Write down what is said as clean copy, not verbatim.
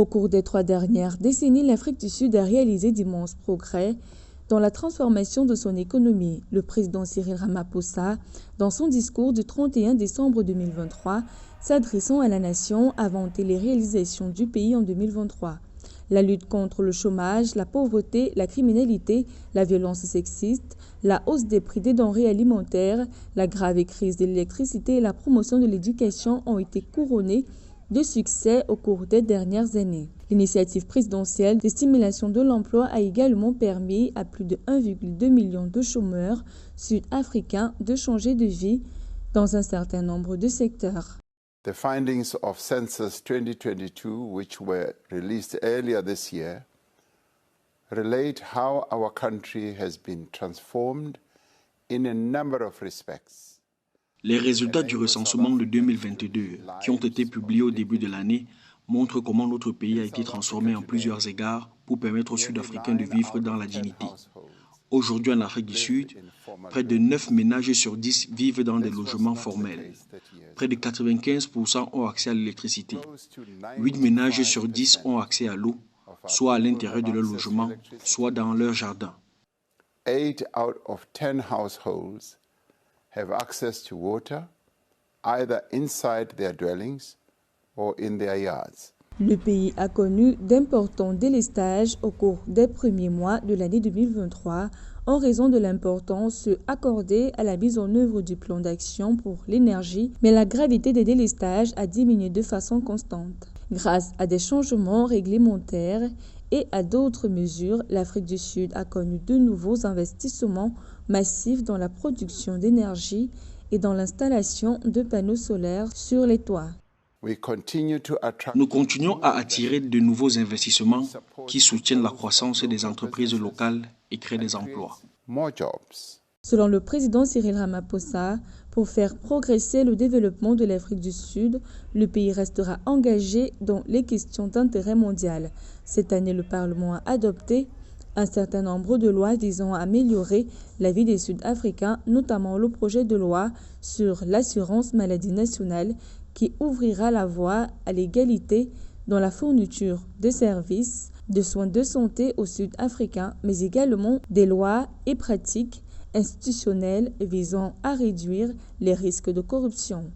Au cours des 3 dernières décennies, l'Afrique du Sud a réalisé d'immenses progrès dans la transformation de son économie. Le président Cyril Ramaphosa, dans son discours du 31 décembre 2023, s'adressant à la nation, a vanté les réalisations du pays en 2023. La lutte contre le chômage, la pauvreté, la criminalité, la violence sexiste, la hausse des prix des denrées alimentaires, la grave crise de l'électricité et la promotion de l'éducation ont été couronnées de succès au cours des dernières années. L'initiative présidentielle de stimulation de l'emploi a également permis à plus de 1,2 million de chômeurs sud-africains de changer de vie dans un certain nombre de secteurs. The findings of Census 2022, which were released earlier this year, relate how our country has been transformed in a number of respects. Les résultats du recensement de 2022, qui ont été publiés au début de l'année, montrent comment notre pays a été transformé en plusieurs égards pour permettre aux Sud-Africains de vivre dans la dignité. Aujourd'hui, en Afrique du Sud, près de 9 ménages sur 10 vivent dans des logements formels. Près de 95% ont accès à l'électricité. 8 ménages sur 10 ont accès à l'eau, soit à l'intérieur de leur logement, soit dans leur jardin. 8 out of 10 households have access to water, either inside their dwellings or in their yards. Le pays a connu d'importants délestages au cours des premiers mois de l'année 2023 en raison de l'importance accordée à la mise en œuvre du plan d'action pour l'énergie, mais la gravité des délestages a diminué de façon constante. Grâce à des changements réglementaires et à d'autres mesures, l'Afrique du Sud a connu de nouveaux investissements massifs dans la production d'énergie et dans l'installation de panneaux solaires sur les toits. Nous continuons à attirer de nouveaux investissements qui soutiennent la croissance des entreprises locales et créent des emplois. Selon le président Cyril Ramaphosa, pour faire progresser le développement de l'Afrique du Sud, le pays restera engagé dans les questions d'intérêt mondial. Cette année, le Parlement a adopté un certain nombre de lois visant à améliorer la vie des Sud-Africains, notamment le projet de loi sur l'assurance maladie nationale qui ouvrira la voie à l'égalité dans la fourniture de services de soins de santé aux Sud-Africains, mais également des lois et pratiques institutionnelles visant à réduire les risques de corruption.